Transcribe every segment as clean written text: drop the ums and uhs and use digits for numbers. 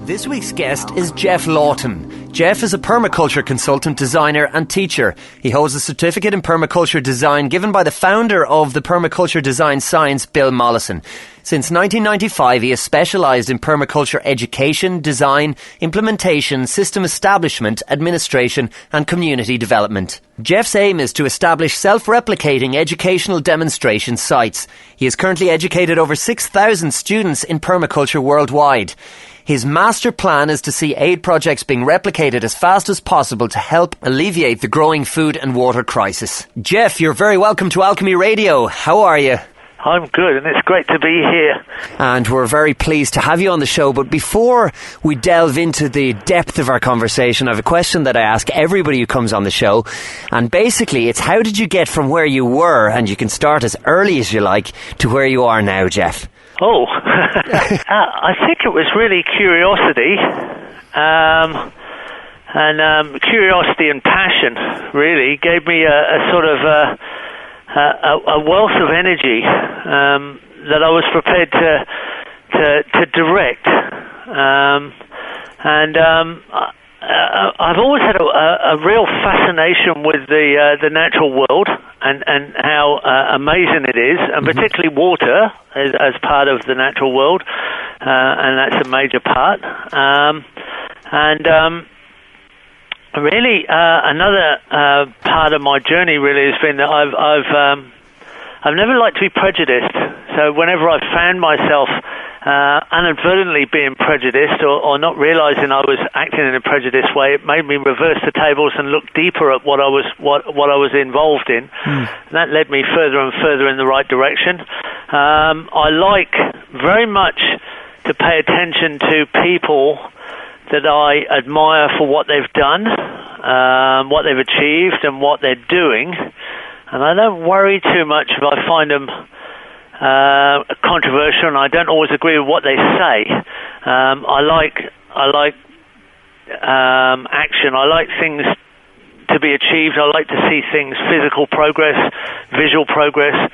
This week's guest is Geoff Lawton. Geoff is a permaculture consultant, designer and teacher. He holds a certificate in permaculture design given by the founder of the permaculture design science, Bill Mollison. Since 1995, he has specialised in permaculture education, design, implementation, system establishment, administration and community development. Geoff's aim is to establish self-replicating educational demonstration sites. He has currently educated over 6,000 students in permaculture worldwide. His master plan is to see aid projects being replicated as fast as possible to help alleviate the growing food and water crisis. Geoff, you're very welcome to Alchemy Radio. How are you? I'm good, and it's great to be here. And we're very pleased to have you on the show. But before we delve into the depth of our conversation, I have a question that I ask everybody who comes on the show. And basically, it's how did you get from where you were, and you can start as early as you like, to where you are now, Geoff? Oh, I think it was really curiosity, and curiosity and passion really gave me a sort of a wealth of energy that I was prepared to direct, I've always had a real fascination with the natural world and how amazing it is, and particularly water as part of the natural world, and that's a major part. Really, another part of my journey really has been that I've never liked to be prejudiced. So whenever I found myself inadvertently being prejudiced or not realising I was acting in a prejudiced way, it made me reverse the tables and look deeper at what I was involved in. And that led me further and further in the right direction. I like very much to pay attention to people that I admire for what they've done, what they've achieved and what they're doing. And I don't worry too much if I find them controversial, and I don't always agree with what they say. I like action. I like things to be achieved. I like to see things, physical progress, visual progress,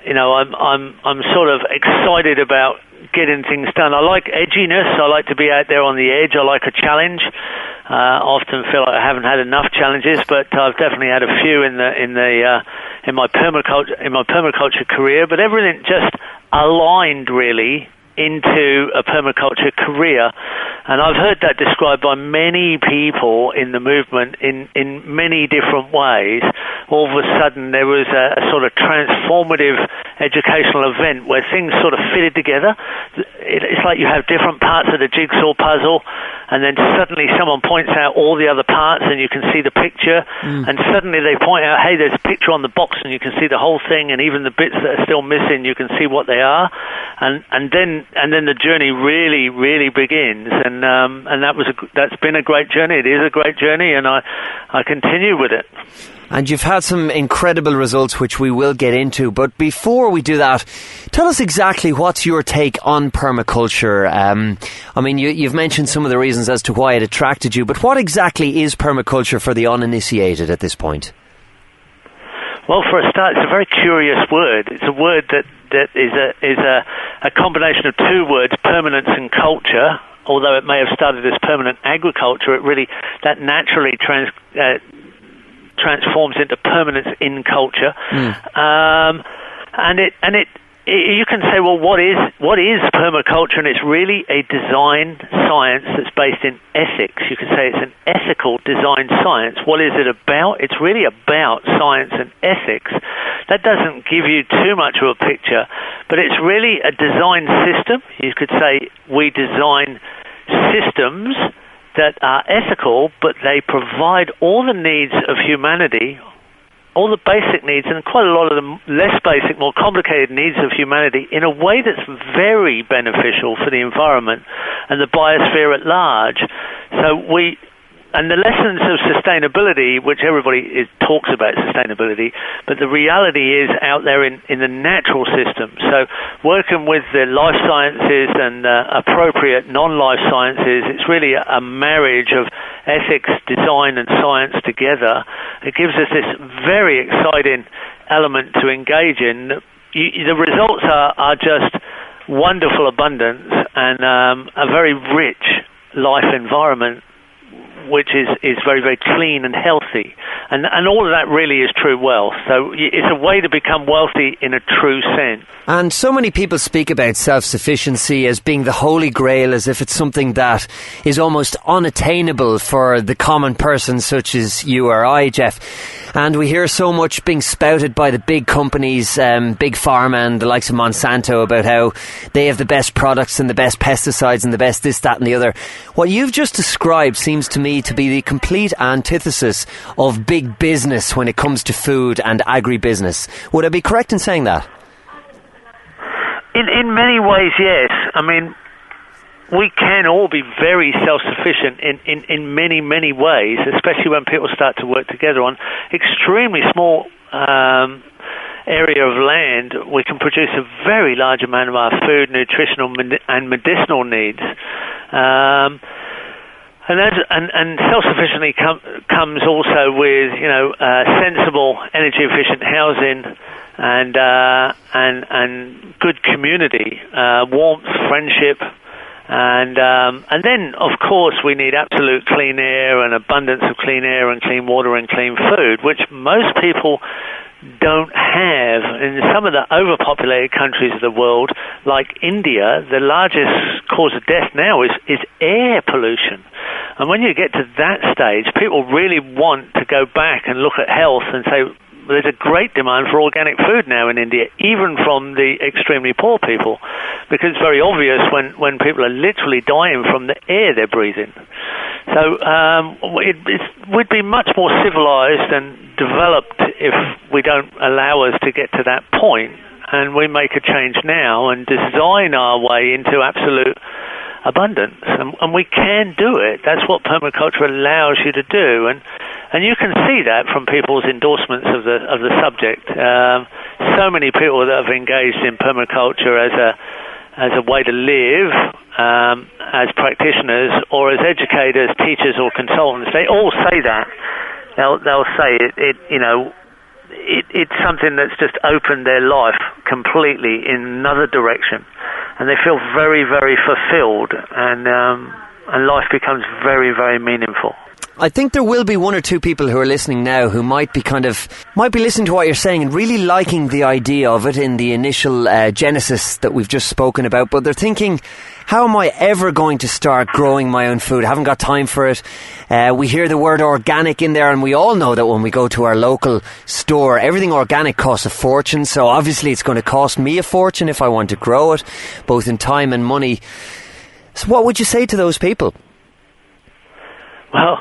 you know, I'm sort of excited about getting things done. I like edginess. I like to be out there on the edge. I like a challenge. I often feel like I haven't had enough challenges, but I've definitely had a few in my permaculture career. But everything just aligned really into a permaculture career, and I've heard that described by many people in the movement in many different ways. All of a sudden there was a sort of transformative educational event where things sort of fitted together. It's like you have different parts of the jigsaw puzzle, and then suddenly someone points out all the other parts and you can see the picture, and suddenly they point out, hey, there's a picture on the box and you can see the whole thing, and even the bits that are still missing, you can see what they are, and then the journey really begins, and that's been a great journey. It is a great journey, and I continue with it. And you've had some incredible results, which we will get into. But before we do that, tell us exactly what's your take on permaculture. I mean, you've mentioned some of the reasons as to why it attracted you, but what exactly is permaculture for the uninitiated at this point? Well, for a start, it's a very curious word. It's a word that is a combination of two words, permanence and culture. Although it may have started as permanent agriculture, it really that naturally transforms into permanence in culture. You can say, well, what is permaculture? And it's really a design science that's based in ethics. You could say it's an ethical design science. What is it about? It's really about science and ethics. That doesn't give you too much of a picture, but it's really a design system. You could say we design systems that are ethical, but they provide all the needs of humanity, all the basic needs, and quite a lot of the less basic, more complicated needs of humanity in a way that's very beneficial for the environment and the biosphere at large. And the lessons of sustainability, which everybody talks about sustainability, but the reality is out there in the natural system. So working with the life sciences and appropriate non-life sciences, it's really a marriage of ethics, design and science together. It gives us this very exciting element to engage in. The results are just wonderful abundance and a very rich life environment, which is very, very clean and healthy. And all of that really is true wealth. So it's a way to become wealthy in a true sense. And so many people speak about self-sufficiency as being the holy grail, as if it's something that is almost unattainable for the common person such as you or I, Geoff. And we hear so much being spouted by the big companies, big pharma and the likes of Monsanto, about how they have the best products and the best pesticides and the best this, that and the other. What you've just described seems to me to be the complete antithesis of big business when it comes to food and agribusiness. Would I be correct in saying that? In many ways, yes. I mean, we can all be very self-sufficient in many, many ways, especially when people start to work together on extremely small area of land. We can produce a very large amount of our food, nutritional and medicinal needs. And self-sufficiency comes also with, sensible, energy-efficient housing and good community, warmth, friendship, and then of course we need absolute clean air and abundance of clean air and clean water and clean food, which most people don't have. In some of the overpopulated countries of the world, like India, the largest cause of death now is air pollution. And when you get to that stage, people really want to go back and look at health and say, there's a great demand for organic food now in India, even from the extremely poor people, because it's very obvious when people are literally dying from the air they're breathing. So we'd be much more civilized and developed if we don't allow us to get to that point, and we make a change now and design our way into absolute abundance. And we can do it. That's what permaculture allows you to do. And you can see that from people's endorsements of the subject. So many people that have engaged in permaculture as a way to live, as practitioners or as educators, teachers or consultants, they all say that. They'll say it's something that's just opened their life completely in another direction, and they feel very, very fulfilled, and life becomes very, very meaningful. I think there will be one or two people who are listening now who might be listening to what you're saying and really liking the idea of it in the initial genesis that we've just spoken about, but they're thinking, how am I ever going to start growing my own food? I haven't got time for it. We hear the word organic in there, and we all know that when we go to our local store, everything organic costs a fortune, so obviously it's going to cost me a fortune if I want to grow it, both in time and money. So what would you say to those people? Well,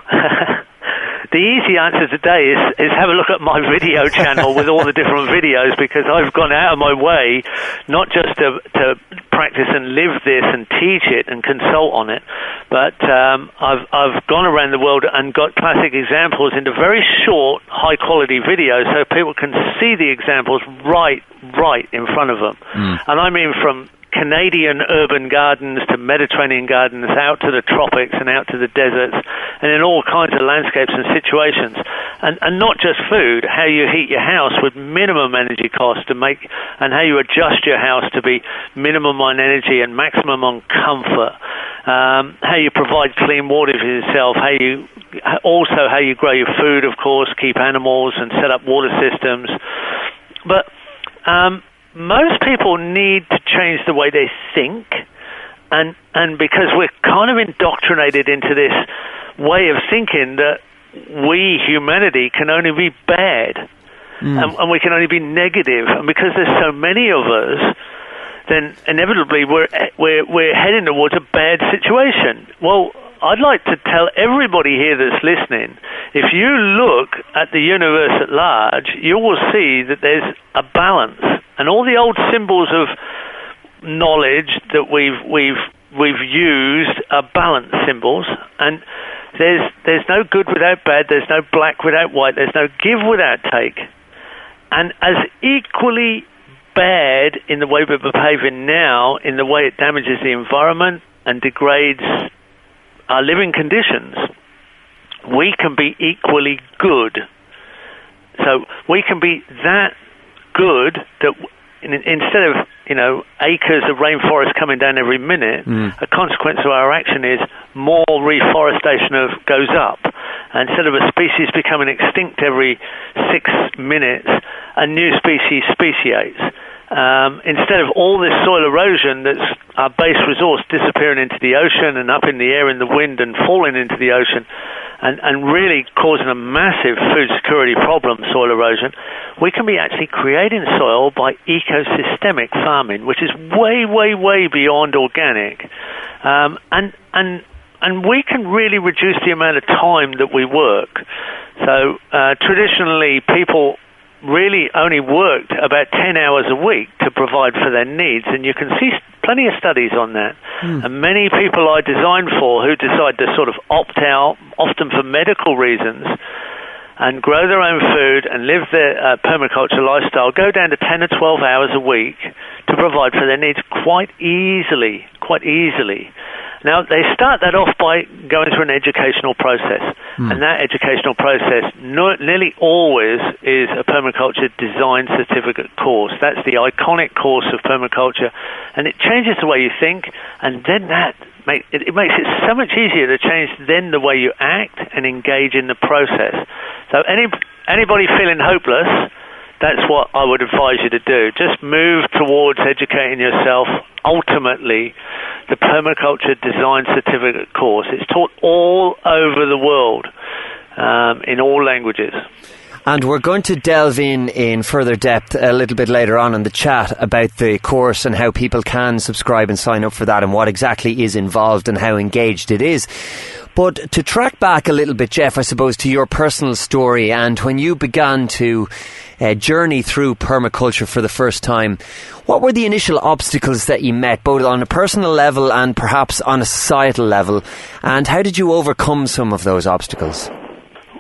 the easy answer today is have a look at my video channel with all the different videos, because I've gone out of my way not just to practice and live this and teach it and consult on it, but I've gone around the world and got classic examples into very short, high-quality videos so people can see the examples right in front of them. And I mean from Canadian urban gardens to Mediterranean gardens, out to the tropics and out to the deserts, and in all kinds of landscapes and situations. And not just food, how you heat your house with minimum energy cost and how you adjust your house to be minimum on energy and maximum on comfort. How you provide clean water for yourself, how you grow your food, of course, keep animals and set up water systems. But most people need to change the way they think, and because we're kind of indoctrinated into this way of thinking that we, humanity, can only be bad, and we can only be negative, and because there's so many of us, then inevitably we're heading towards a bad situation. Well, I'd like to tell everybody here that's listening, if you look at the universe at large, you will see that there's a balance. And all the old symbols of knowledge that we've used are balance symbols. And there's no good without bad, there's no black without white, there's no give without take. And as equally bad in the way we're behaving now, in the way it damages the environment and degrades our living conditions, we can be equally good. So we can be that good that instead of, acres of rainforest coming down every minute, a consequence of our action is more reforestation goes up. And instead of a species becoming extinct every 6 minutes, a new species speciates. Instead of all this soil erosion that's our base resource disappearing into the ocean and up in the air in the wind and falling into the ocean and really causing a massive food security problem, soil erosion, we can be actually creating soil by ecosystemic farming, which is way, way, way beyond organic. And we can really reduce the amount of time that we work. So traditionally, people really only worked about 10 hours a week to provide for their needs, and you can see plenty of studies on that. And many people I design for who decide to sort of opt out, often for medical reasons, and grow their own food and live their permaculture lifestyle, go down to 10 or 12 hours a week to provide for their needs quite easily. Now, they start that off by going through an educational process, and that educational process nearly always is a permaculture design certificate course. That's the iconic course of permaculture, and it changes the way you think, and then it makes it so much easier to change then the way you act and engage in the process. So anybody feeling hopeless, that's what I would advise you to do. Just move towards educating yourself. Ultimately, the Permaculture Design Certificate course, it's taught all over the world in all languages. And we're going to delve in further depth a little bit later on in the chat about the course and how people can subscribe and sign up for that and what exactly is involved and how engaged it is. But to track back a little bit, Geoff, I suppose, to your personal story and when you began to journey through permaculture for the first time, what were the initial obstacles that you met, both on a personal level and perhaps on a societal level, and how did you overcome some of those obstacles?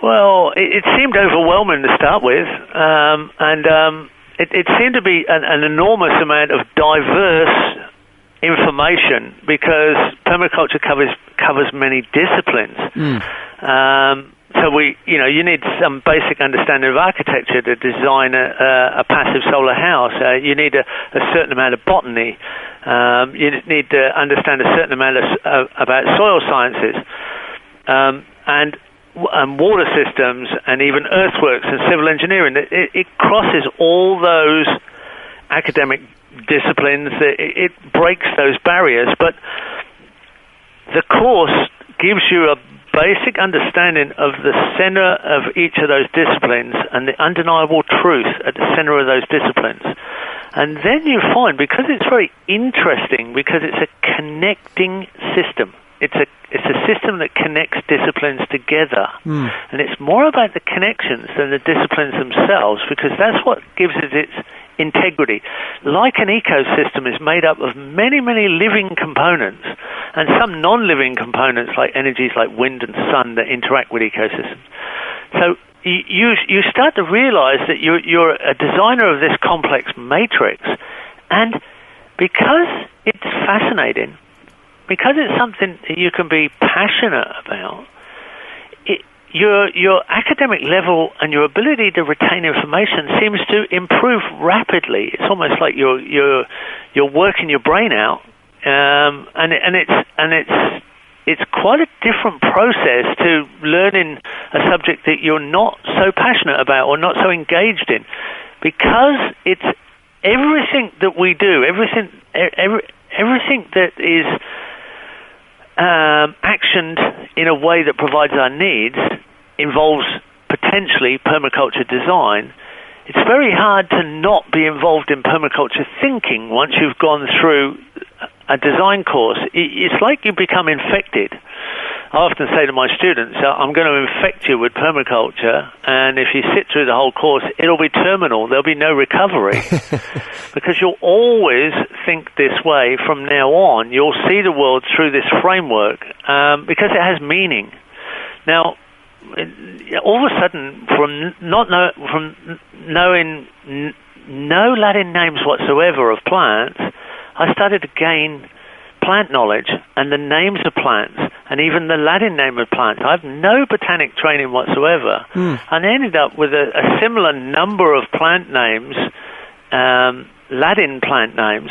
Well, it seemed overwhelming to start with, and it seemed to be an enormous amount of diverse information because permaculture covers many disciplines. So you need some basic understanding of architecture to design a passive solar house. You need a certain amount of botany. You need to understand a certain amount about soil sciences and water systems and even earthworks and civil engineering. It crosses all those academic disciplines. It breaks those barriers, but the course gives you a basic understanding of the center of each of those disciplines and the undeniable truth at the center of those disciplines. And then you find, because it's very interesting, because it's a connecting system, it's a system that connects disciplines together. And it's more about the connections than the disciplines themselves, because that's what gives it its integrity. Like an ecosystem is made up of many, many living components and some non-living components like energies like wind and sun that interact with ecosystems. So you start to realize that you're a designer of this complex matrix, and because it's fascinating, because it's something that you can be passionate about, your academic level and your ability to retain information seems to improve rapidly. It's almost like you're working your brain out, and it's quite a different process to learning a subject that you're not so passionate about or not so engaged in, because it's everything that we do, everything that is actioned in a way that provides our needs involves potentially permaculture design. It's very hard to not be involved in permaculture thinking once you've gone through a design course. It's like you become infected. I often say to my students, I'm going to infect you with permaculture, and if you sit through the whole course, it'll be terminal. There'll be no recovery. Because you'll always think this way from now on. You'll see the world through this framework because it has meaning. Now, all of a sudden, from knowing no Latin names whatsoever of plants, I started to gain plant knowledge and the names of plants and even the Latin name of plants. I have no botanic training whatsoever. And I ended up with a similar number of plant names Latin plant names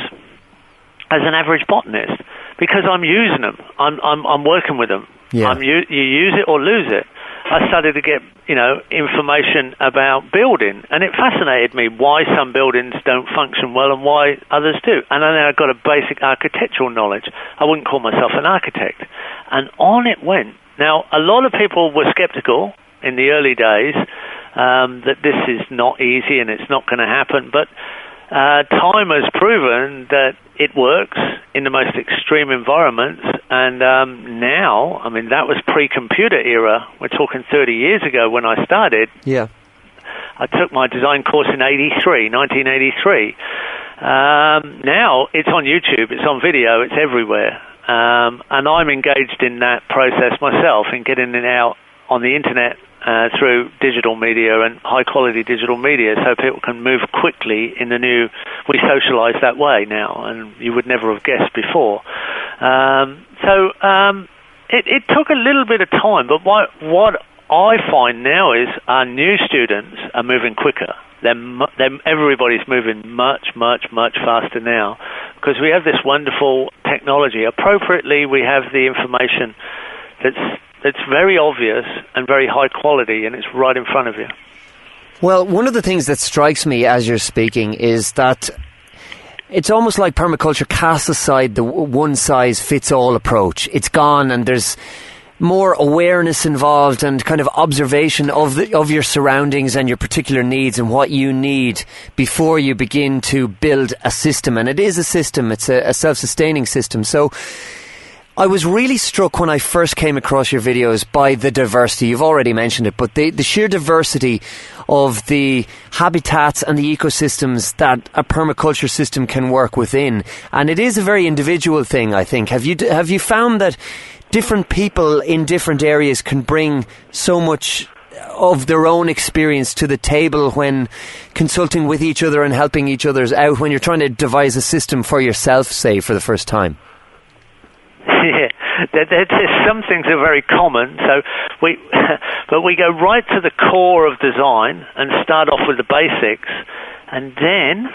as an average botanist because I'm using them. I'm working with them. Yeah. You use it or lose it. I started to get, information about building, and it fascinated me why some buildings don't function well and why others do. And then I got a basic architectural knowledge. I wouldn't call myself an architect. And on it went. Now, a lot of people were skeptical in the early days that this is not easy and it's not going to happen, but time has proven that it works in the most extreme environments, and now, that was pre-computer era. We're talking 30 years ago when I started. Yeah. I took my design course in 1983. Now it's on YouTube, it's on video, it's everywhere. And I'm engaged in that process myself, in getting it out on the internet through digital media and high-quality digital media so people can move quickly in the new... We socialise that way now, and you would never have guessed before. It took a little bit of time, but what I find now is our new students are moving quicker. Everybody's moving much, much, much faster now because we have this wonderful technology. Appropriately, we have the information that's very obvious and very high quality, and it's right in front of you. Well, one of the things that strikes me as you're speaking is that it's almost like permaculture casts aside the one-size-fits-all approach. It's gone, and there's more awareness involved and kind of observation of your surroundings and your particular needs and what you need before you begin to build a system. And it is a system. It's a self-sustaining system. So I was really struck when I first came across your videos by the diversity. You've already mentioned it, but the sheer diversity of the habitats and the ecosystems that a permaculture system can work within. And it is a very individual thing, I think. Have you found that different people in different areas can bring so much of their own experience to the table when consulting with each other and helping each other out when you're trying to devise a system for yourself, say, for the first time? Yeah, there's some things are very common. So we go right to the core of design and start off with the basics, and then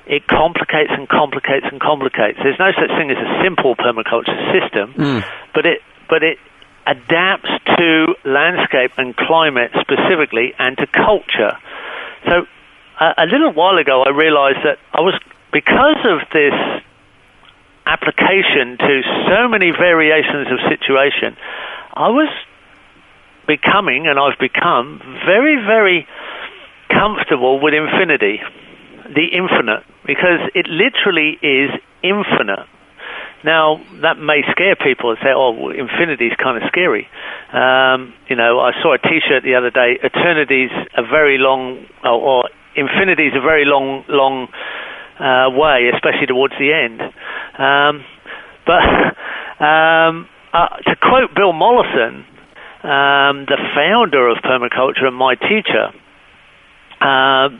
it complicates and complicates and complicates. There's no such thing as a simple permaculture system, but it adapts to landscape and climate specifically and to culture. So a little while ago, I realized that because of this application to so many variations of situation, I was becoming, and I've become, very, very comfortable with infinity, the infinite, because it literally is infinite. Now, that may scare people and say, oh, well, infinity is kind of scary. I saw a T-shirt the other day, eternity's a very long, or infinity's a very long way, especially towards the end. To quote Bill Mollison, the founder of permaculture and my teacher,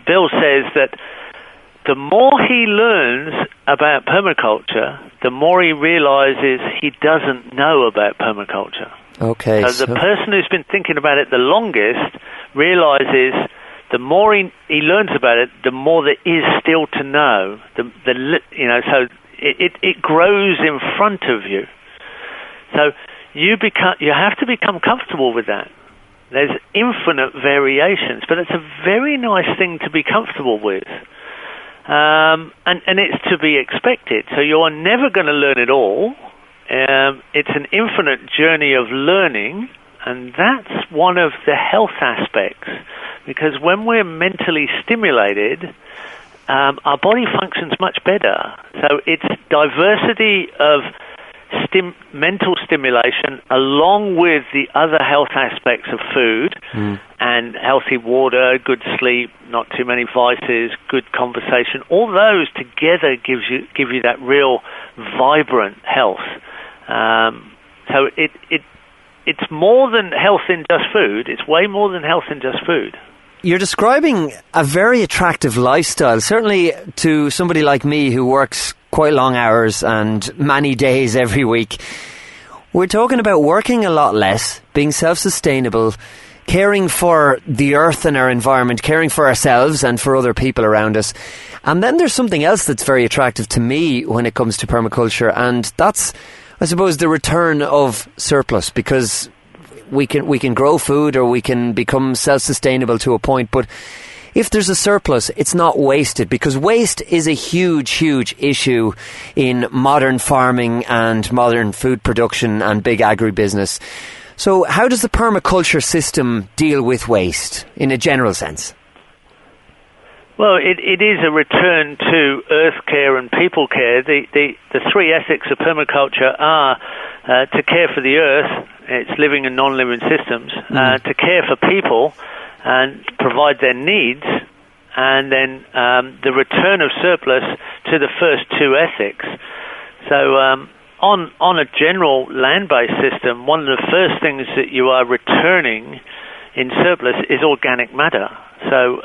Bill says that the more he learns about permaculture, the more he realizes he doesn't know about permaculture. Okay. So the person who's been thinking about it the longest realizes the more he learns about it, the more there is still to know. So it grows in front of you. So you have to become comfortable with that. There's infinite variations, but it's a very nice thing to be comfortable with. And it's to be expected. So you're never going to learn it all. It's an infinite journey of learning, and that's one of the health aspects. Because when we're mentally stimulated, our body functions much better. So it's diversity of mental stimulation along with the other health aspects of food and healthy water, good sleep, not too many vices, good conversation. All those together give you that real vibrant health. So it's more than health in just food. It's way more than health in just food. You're describing a very attractive lifestyle, certainly to somebody like me who works quite long hours and many days every week. We're talking about working a lot less, being self-sustainable, caring for the earth and our environment, caring for ourselves and for other people around us. And then there's something else that's very attractive to me when it comes to permaculture, and that's, I suppose, the return of surplus, because we can grow food, or we can become self-sustainable to a point, but if there's a surplus, it's not wasted, because waste is a huge issue in modern farming and modern food production and big agribusiness. So how does the permaculture system deal with waste in a general sense? Well, it is a return to earth care and people care. The three ethics of permaculture are to care for the earth, its living and non-living systems, to care for people and provide their needs, and then the return of surplus to the first two ethics. So on a general land-based system, one of the first things that you are returning in surplus is organic matter. So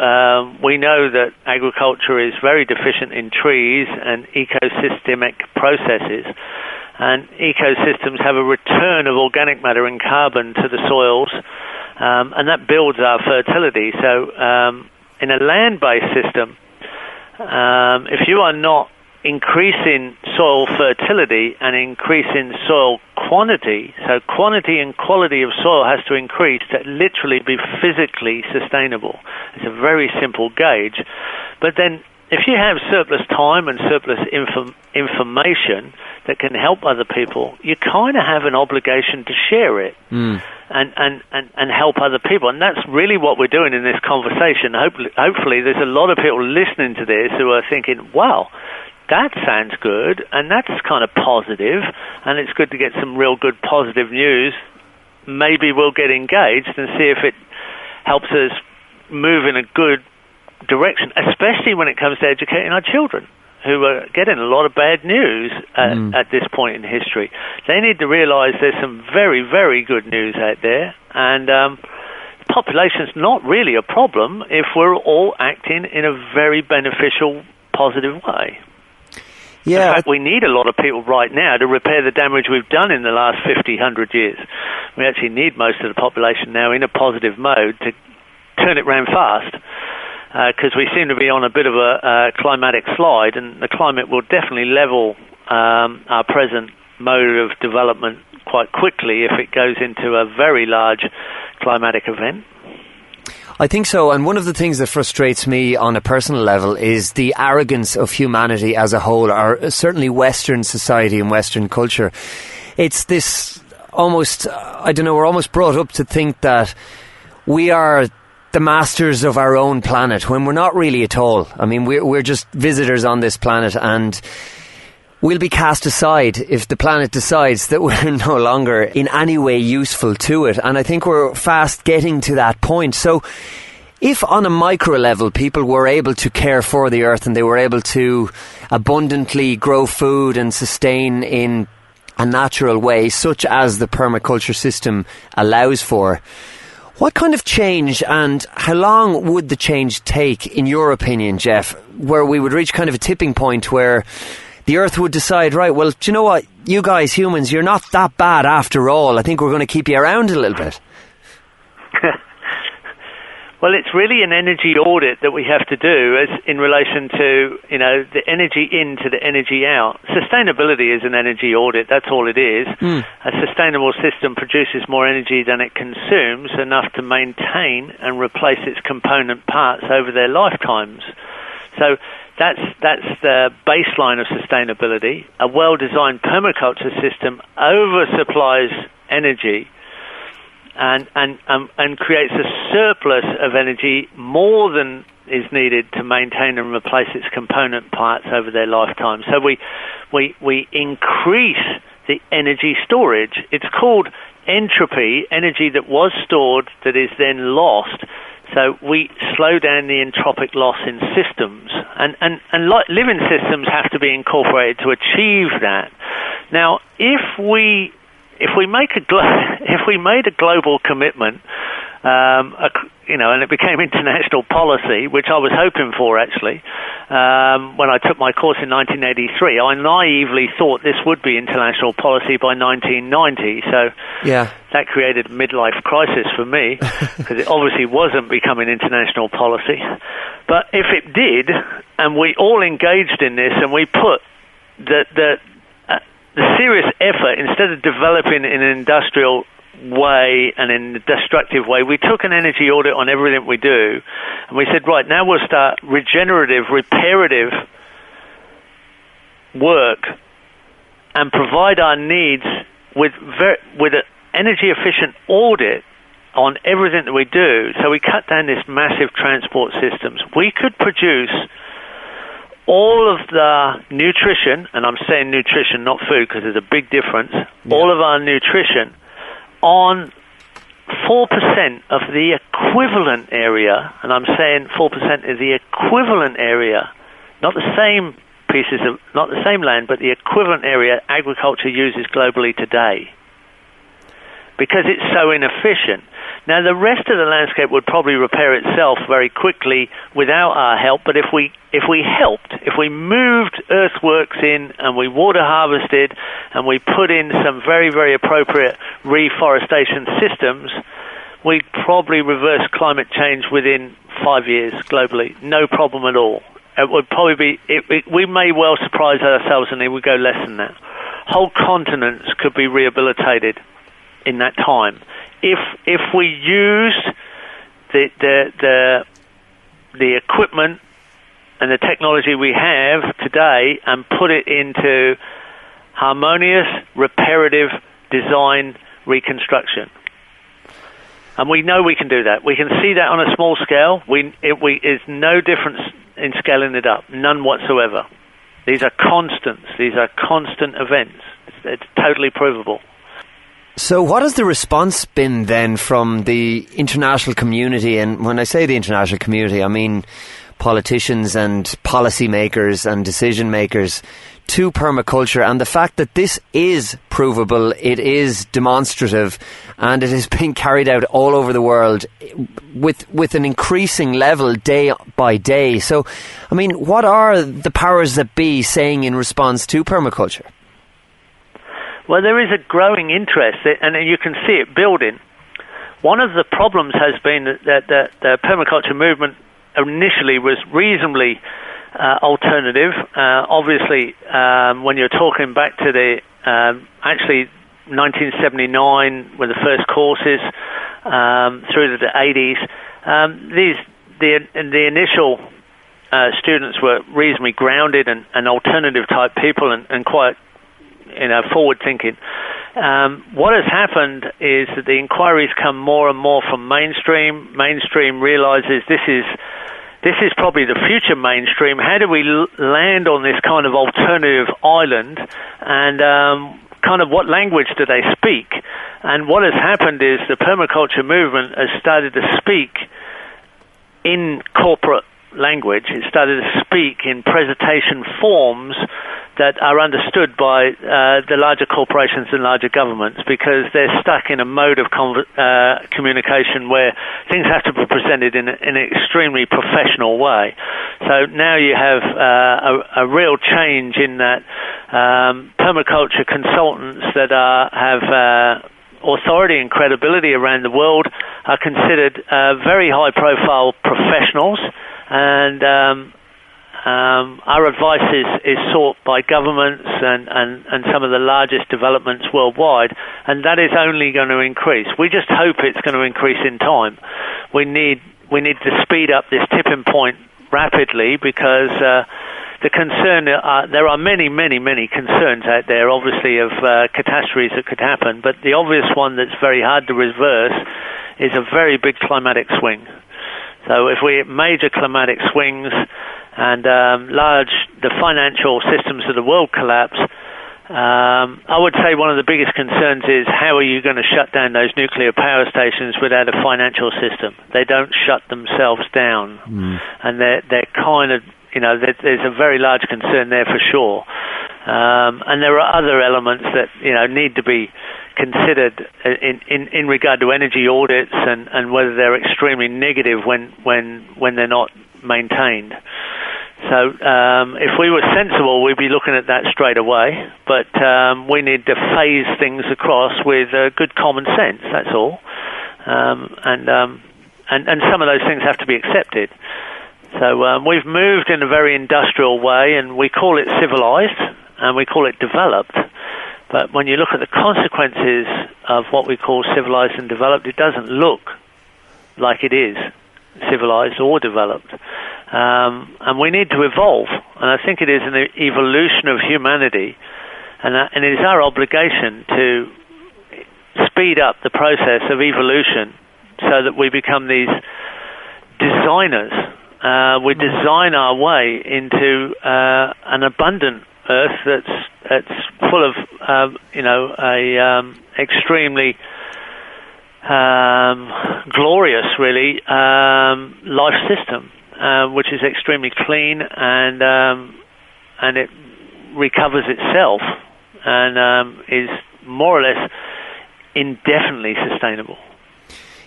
we know that agriculture is very deficient in trees and ecosystemic processes, and ecosystems have a return of organic matter and carbon to the soils, and that builds our fertility. So in a land-based system, if you are not increasing soil fertility and increasing soil quantity, so quantity and quality of soil has to increase to literally be physically sustainable. It's a very simple gauge. But then if you have surplus time and surplus information that can help other people, you kind of have an obligation to share it and help other people. And that's really what we're doing in this conversation. Hopefully there's a lot of people listening to this who are thinking, wow, that sounds good, and that's kind of positive, and it's good to get some real good positive news. Maybe we'll get engaged and see if it helps us move in a good direction, especially when it comes to educating our children, who are getting a lot of bad news at this point in history. They need to realize there's some very, very good news out there, and population's not really a problem if we're all acting in a very beneficial, positive way. Yeah. In fact, we need a lot of people right now to repair the damage we've done in the last 50, 100 years. We actually need most of the population now in a positive mode to turn it round fast, because we seem to be on a bit of a climatic slide, and the climate will definitely level our present mode of development quite quickly if it goes into a very large climatic event. I think so, and one of the things that frustrates me on a personal level is the arrogance of humanity as a whole, or certainly Western society and Western culture. It's this almost, we're almost brought up to think that we are the masters of our own planet, when we're not really at all. I mean, we're just visitors on this planet, and we'll be cast aside if the planet decides that we're no longer in any way useful to it. And I think we're fast getting to that point. So if on a micro level people were able to care for the earth, and they were able to abundantly grow food and sustain in a natural way, such as the permaculture system allows for, what kind of change, and how long would the change take, in your opinion, Geoff, where we would reach kind of a tipping point where the earth would decide, right, well, do you know what, you guys, humans, you're not that bad after all. I think we're going to keep you around a little bit. Well, it's really an energy audit that we have to do as in relation to, the energy in to the energy out. Sustainability is an energy audit. That's all it is. A sustainable system produces more energy than it consumes, enough to maintain and replace its component parts over their lifetimes. So that's the baseline of sustainability. A well-designed permaculture system oversupplies energy and creates a surplus of energy more than is needed to maintain and replace its component parts over their lifetime. So we increase the energy storage. It's called entropy, energy that was stored that is then lost. So we slow down the entropic loss in systems, and living systems have to be incorporated to achieve that. Now, if we made a global commitment, and it became international policy, which I was hoping for actually. When I took my course in 1983, I naively thought this would be international policy by 1990. So that created a midlife crisis for me, because it obviously wasn't becoming international policy. But if it did, and we all engaged in this, and we put the serious effort, instead of developing in an industrial way and in a destructive way, we took an energy audit on everything we do, and we said, right, now we'll start regenerative, reparative work and provide our needs with an energy efficient audit on everything that we do. So we cut down this massive transport systems. We could produce all of the nutrition, and I'm saying nutrition, not food, because there's a big difference, all of our nutrition on 4% of the equivalent area, and I'm saying 4% is the equivalent area, not the same pieces of, not the same land, but the equivalent area agriculture uses globally today, because it's so inefficient. Now, the rest of the landscape would probably repair itself very quickly without our help, but if we helped, if we moved earthworks in and we water harvested and we put in some very, very appropriate reforestation systems, we'd probably reverse climate change within 5 years globally. No problem at all. It would probably be, we may well surprise ourselves and it would go less than that. Whole continents could be rehabilitated in that time if we used the equipment and the technology we have today and put it into harmonious, reparative design reconstruction. And we know we can do that. We can see that on a small scale. There's no difference in scaling it up, none whatsoever. These are constants. These are constant events. It's totally provable. So what has the response been then from the international community? And when I say the international community, I mean politicians and policymakers and decision makers to permaculture, and the fact that this is provable, it is demonstrative, and it is being carried out all over the world with an increasing level day by day. So, I mean, what are the powers that be saying in response to permaculture? Well, there is a growing interest, and you can see it building. One of the problems has been that the permaculture movement initially was reasonably alternative. Obviously, when you're talking back to the actually 1979, with the first courses through to the 80s, the initial students were reasonably grounded and alternative type people and quite forward thinking. What has happened is that the inquiries come more and more from mainstream. Mainstream realizes this is probably the future mainstream. How do we land on this kind of alternative island, and kind of what language do they speak? And what has happened is the permaculture movement has started to speak in corporate language. It started to speak in presentation forms that are understood by the larger corporations and larger governments, because they're stuck in a mode of communication where things have to be presented in an extremely professional way. So now you have a real change in that permaculture consultants that have authority and credibility around the world are considered very high-profile professionals, and our advice is sought by governments and some of the largest developments worldwide, and that is only going to increase. We just hope it's going to increase in time. We need to speed up this tipping point rapidly, because the concern, there are many concerns out there, obviously, of catastrophes that could happen, but the obvious one that's very hard to reverse is a very big climatic swing. So if we have major climatic swings and the financial systems of the world collapse, I would say one of the biggest concerns is how are you going to shut down those nuclear power stations without a financial system? They don't shut themselves down, and they're kind of, there's a very large concern there for sure. And there are other elements that need to be considered in regard to energy audits and whether they're extremely negative when they're not maintained. So if we were sensible, we'd be looking at that straight away. But we need to phase things across with good common sense. That's all. And some of those things have to be accepted. So we've moved in a very industrial way, and we call it civilized, and we call it developed. But when you look at the consequences of what we call civilized and developed, it doesn't look like it is civilized or developed. And we need to evolve, and I think it is an evolution of humanity, and it is our obligation to speed up the process of evolution so that we become these designers. We design our way into an abundant Earth that's full of, extremely glorious, really, life system, which is extremely clean and it recovers itself and is more or less indefinitely sustainable.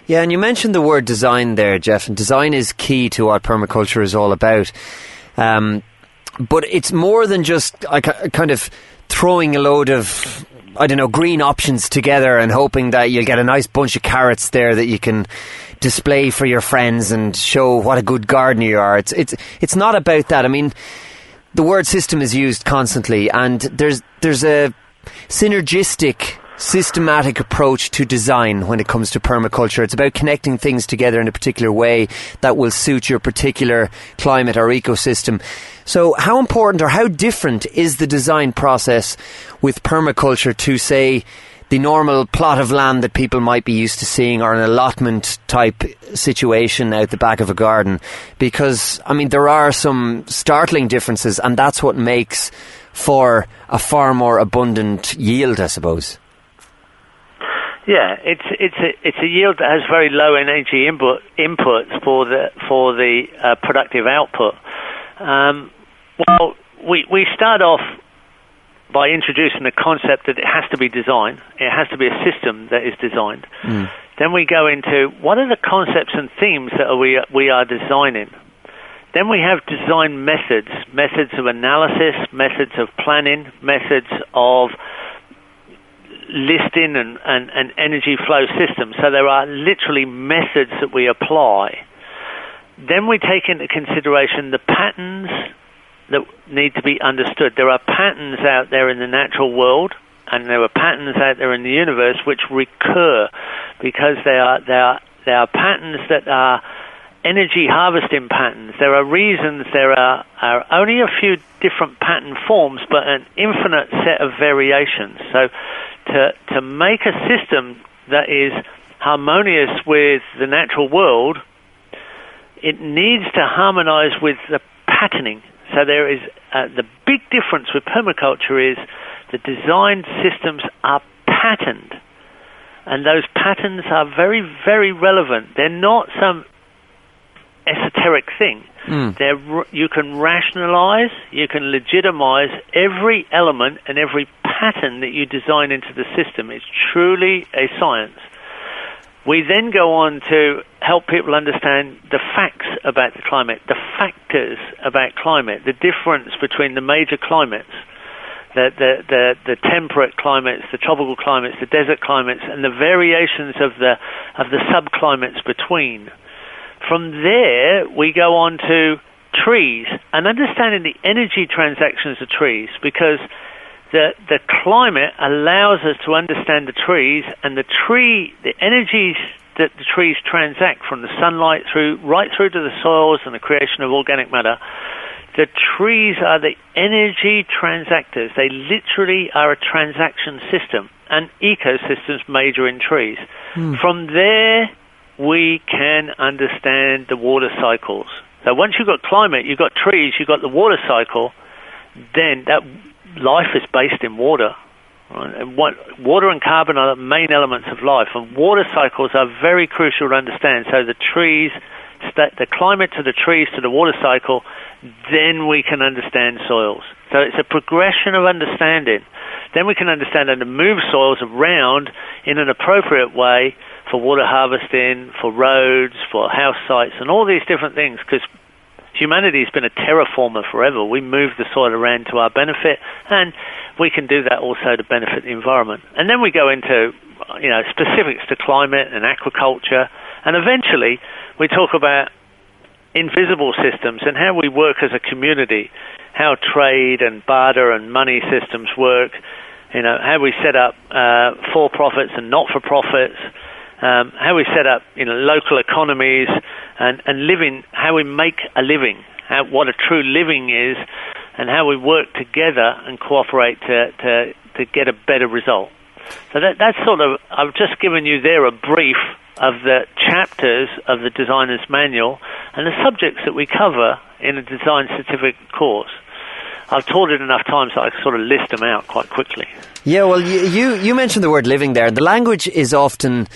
Yeah, and you mentioned the word design there, Geoff, and design is key to what permaculture is all about. But it's more than just kind of throwing a load of, green options together and hoping that you'll get a nice bunch of carrots there that you can display for your friends and show what a good gardener you are. It's not about that. I mean, the word system is used constantly, and there's a synergistic, systematic approach to design when it comes to permaculture. It's about connecting things together in a particular way that will suit your particular climate or ecosystem. So how important or how different is the design process with permaculture to, say, the normal plot of land that people might be used to seeing, or an allotment type situation out the back of a garden? Because, there are some startling differences, and that's what makes for a far more abundant yield, I suppose. Yeah, it's a yield that has very low energy inputs for the productive output. Well, we start off by introducing the concept that it has to be designed. It has to be a system that is designed. Then we go into what are the concepts and themes that we are designing. Then we have design methods of analysis, methods of planning, methods of listing and energy flow systems. So there are literally methods that we apply. Then we take into consideration the patterns that need to be understood. There are patterns out there in the natural world, and there are patterns out there in the universe which recur because they are patterns that are energy harvesting patterns. There are reasons there are only a few different pattern forms, but an infinite set of variations. So to make a system that is harmonious with the natural world, it needs to harmonize with the patterning. So there is the big difference with permaculture is the design systems are patterned, and those patterns are very, very relevant. They're not some esoteric thing. You can rationalize, you can legitimize every element and every pattern that you design into the system. It's truly a science. We then go on to help people understand the facts about the climate, the factors about climate, the difference between the major climates, the temperate climates, the tropical climates, the desert climates, and the variations of the subclimates between. From there, we go on to trees and understanding the energy transactions of trees, because the climate allows us to understand the trees and the energies that the trees transact from the sunlight right through to the soils and the creation of organic matter. The trees are the energy transactors. They literally are a transaction system, and ecosystems major in trees. From there, we can understand the water cycles. So once you've got climate, you've got trees, you've got the water cycle, then that life is based in water. Right? And water and carbon are the main elements of life, and water cycles are very crucial to understand. So the trees, the climate to the trees to the water cycle, then we can understand soils. So it's a progression of understanding. Then we can understand how to move soils around in an appropriate way for water harvesting, for roads, for house sites, and all these different things, because humanity has been a terraformer forever. We move the soil around to our benefit, and we can do that also to benefit the environment. And then we go into specifics to climate and aquaculture, and eventually we talk about invisible systems and how we work as a community, how trade and barter and money systems work, how we set up for-profits and not-for-profits, how we set up local economies and living, how we make a living, what a true living is, and how we work together and cooperate to get a better result. So that's sort of, I've just given you there a brief of the chapters of the Designer's Manual and the subjects that we cover in a design certificate course. I've taught it enough times that I can sort of list them out quite quickly. Yeah, well, you mentioned the word living there. The language is often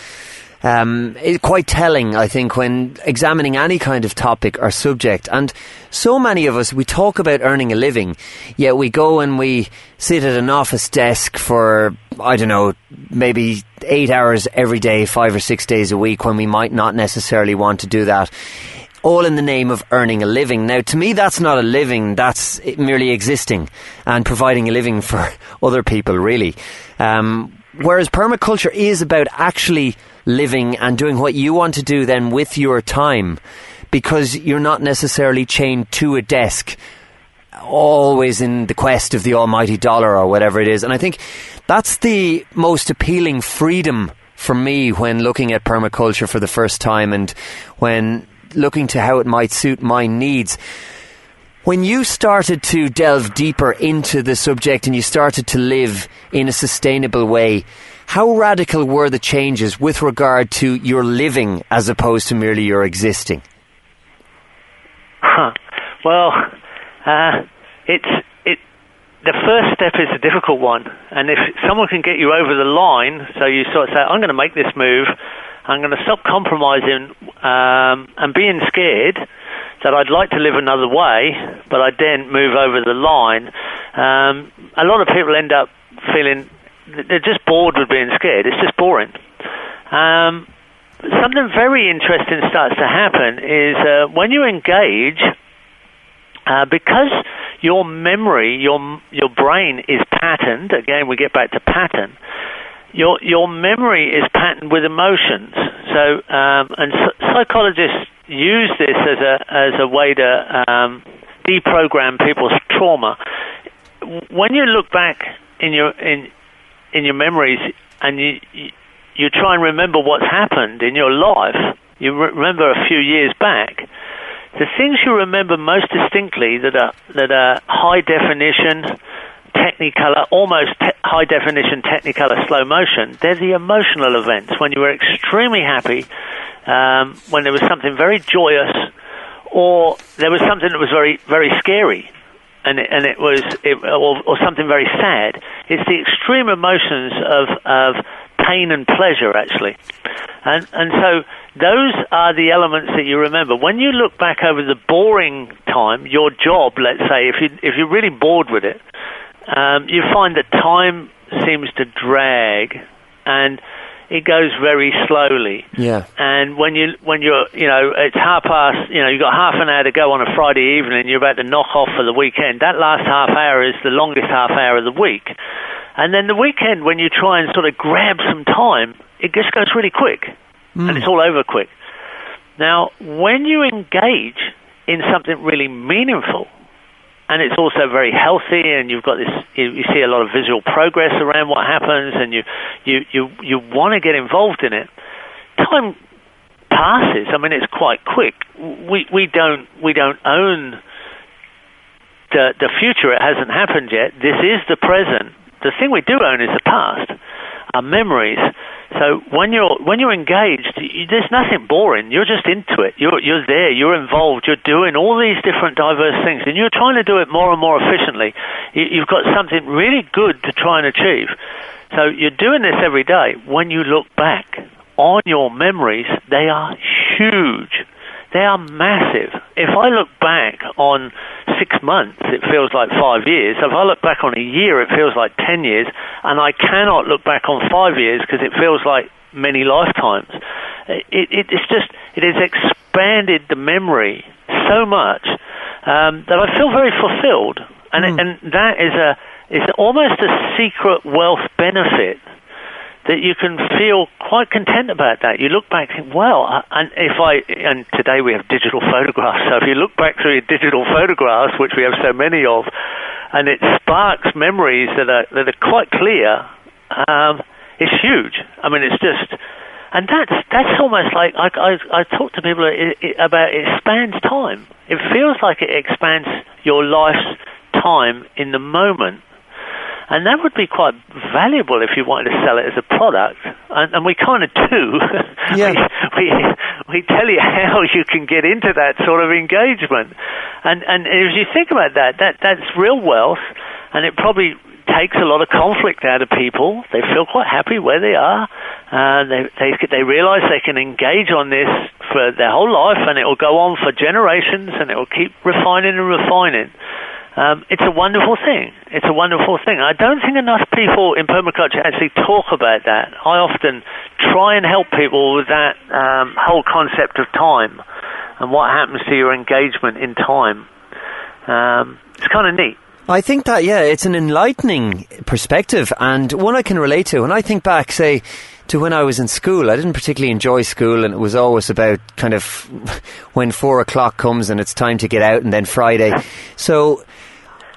quite telling, I think, when examining any kind of topic or subject. And so many of us, we talk about earning a living, yet we go and we sit at an office desk for, I don't know, maybe 8 hours every day, 5 or 6 days a week, when we might not necessarily want to do that, all in the name of earning a living. Now, to me, that's not a living, that's merely existing and providing a living for other people, really. Whereas permaculture is about actually living and doing what you want to do then with your time, because you're not necessarily chained to a desk, always in the quest of the almighty dollar or whatever it is. And I think that's the most appealing freedom for me when looking at permaculture for the first time and when looking to how it might suit my needs. When you started to delve deeper into the subject and you started to live in a sustainable way, how radical were the changes with regard to your living as opposed to merely your existing? Well, the first step is a difficult one, and if someone can get you over the line, so you sort of say, I'm going to make this move, I'm going to stop compromising and being scared that I'd like to live another way, but I then move over the line. A lot of people end up feeling they're just bored with being scared. It's just boring. Something very interesting starts to happen is when you engage, because your memory, your brain is patterned. Again, we get back to pattern. Your memory is patterned with emotions. So, and psychologists use this as a way to deprogram people's trauma. When you look back in your memories and you try and remember what's happened in your life, you remember a few years back, the things you remember most distinctly that are high definition, technicolor, almost high definition technicolor slow motion, they're the emotional events when you were extremely happy, when there was something very joyous, or there was something that was very, very scary, or something very sad. It's the extreme emotions of pain and pleasure, actually, and so those are the elements that you remember. When you look back over the boring time, your job, let's say, if you're really bored with it, you find that time seems to drag, and it goes very slowly. Yeah. And when you're, it's 1:30, you've got half an hour to go on a Friday evening, you're about to knock off for the weekend. That last half hour is the longest half hour of the week. And then the weekend, when you try and sort of grab some time, it just goes really quick. And it's all over quick. Now, when you engage in something really meaningful, and it's also very healthy, and you've got this, you see a lot of visual progress around what happens, and you want to get involved in it, time passes. I mean, it's quite quick. We don't own the future. It hasn't happened yet. This is the present. The thing we do own is the past, our memories. So when you're engaged, there's nothing boring. You're just into it. You're there. You're involved. You're doing all these different diverse things, and you're trying to do it more and more efficiently. You've got something really good to try and achieve. So you're doing this every day. When you look back on your memories, they are huge. They are massive. If I look back on 6 months, it feels like 5 years. If I look back on a year, it feels like 10 years. And I cannot look back on 5 years because it feels like many lifetimes. It has expanded the memory so much that I feel very fulfilled. And that is almost a secret wealth benefit that you can feel quite content about that. You look back and think, well, and today we have digital photographs, so if you look back through your digital photographs, which we have so many of, and it sparks memories that are quite clear, it's huge. I mean, it's just, and that's almost like, I talk to people about it expands time. It feels like it expands your life's time in the moment. And that would be quite valuable if you wanted to sell it as a product. And we kind of do. Yeah. we tell you how you can get into that sort of engagement. And as you think about that's real wealth, and it probably takes a lot of conflict out of people. They feel quite happy where they are. They realize they can engage on this for their whole life, and it will go on for generations, and it will keep refining and refining. It's a wonderful thing. It's a wonderful thing. I don't think enough people in permaculture actually talk about that. I often try and help people with that whole concept of time and what happens to your engagement in time. It's kind of neat. I think that, it's an enlightening perspective, and one I can relate to. When I think back, say, to when I was in school, I didn't particularly enjoy school, and it was always about kind of when 4 o'clock comes and it's time to get out, and then Friday. So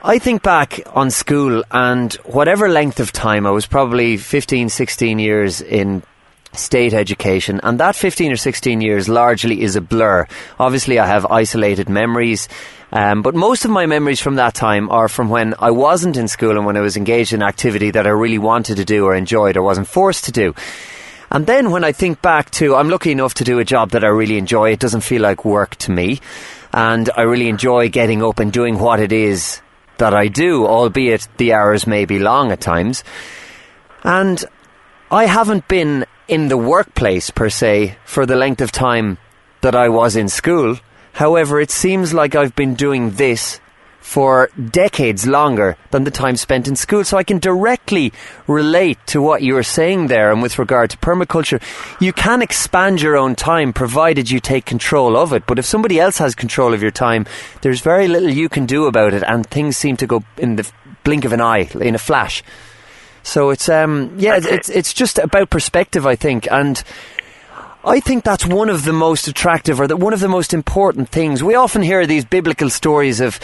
I think back on school, and whatever length of time, I was probably 15, 16 years in state education, and that 15 or 16 years largely is a blur. Obviously I have isolated memories, but most of my memories from that time are from when I wasn't in school and when I was engaged in activity that I really wanted to do or enjoyed or wasn't forced to do. And then when I think back to, I'm lucky enough to do a job that I really enjoy. It doesn't feel like work to me, and I really enjoy getting up and doing what it is that I do, albeit the hours may be long at times. And I haven't been in the workplace per se for the length of time that I was in school. However, it seems like I've been doing this for decades longer than the time spent in school. So I can directly relate to what you were saying there. And with regard to permaculture, you can expand your own time provided you take control of it. But if somebody else has control of your time, there's very little you can do about it, and things seem to go in the blink of an eye, in a flash. So it's it's just about perspective, I think, and I think that's one of the most attractive, or that one of the most important things. We often hear these biblical stories of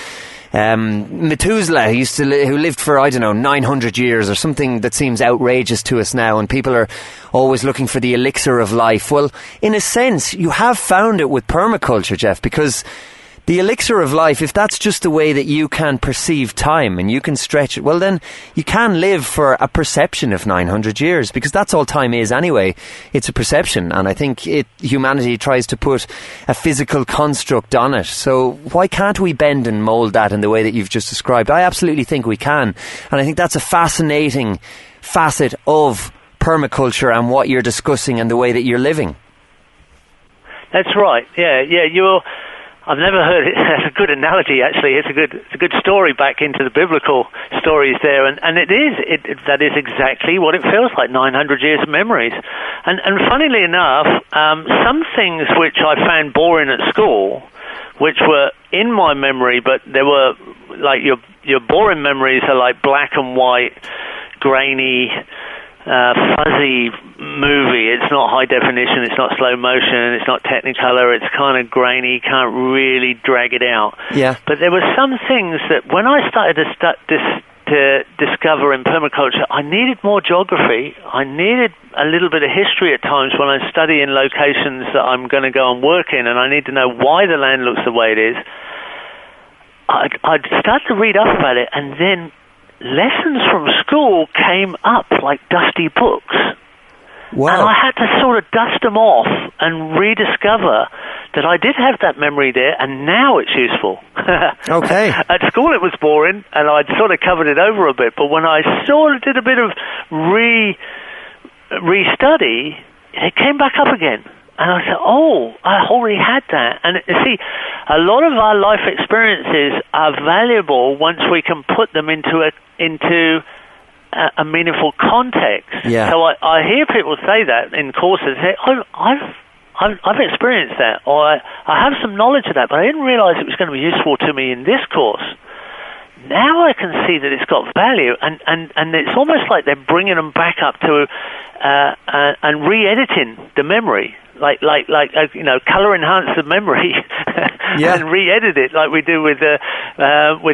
Methuselah, who lived for, 900 years or something that seems outrageous to us now, and people are always looking for the elixir of life. Well, in a sense, you have found it with permaculture, Geoff, because the elixir of life, if that's just the way that you can perceive time and you can stretch it, well then you can live for a perception of 900 years, because that's all time is anyway. It's a perception, and I think humanity tries to put a physical construct on it. So why can't we bend and mould that in the way that you've just described? I absolutely think we can, and I think that's a fascinating facet of permaculture and what you're discussing and the way that you're living. That's right. I've never heard it. That's a good analogy, actually. It's a good story back into the biblical stories there, and that is exactly what it feels like, 900 years of memories. And funnily enough, some things which I found boring at school, which were in my memory, but they were like your boring memories are like black and white, grainy, fuzzy movie. It's not high definition, it's not slow motion, it's not Technicolor, it's kind of grainy, can't really drag it out. Yeah. But there were some things that when I started to discover in permaculture, I needed more geography, I needed a little bit of history at times when I study in locations that I'm going to go and work in, and I need to know why the land looks the way it is. I'd start to read up about it, and then lessons from school came up like dusty books. Wow. And I had to sort of dust them off and rediscover that I did have that memory there, and now it's useful. Okay. At school it was boring, and I'd sort of covered it over a bit, but when I sort of did a bit of restudy, it came back up again. And I said, I already had that. And see, a lot of our life experiences are valuable once we can put them into a meaningful context. Yeah. So I hear people say that in courses, say, I've experienced that, or I have some knowledge of that, but I didn't realize it was going to be useful to me in this course. Now I can see that it's got value, and it's almost like they're bringing them back up to and re-editing the memory, like color enhance the memory and re-edit it like we do with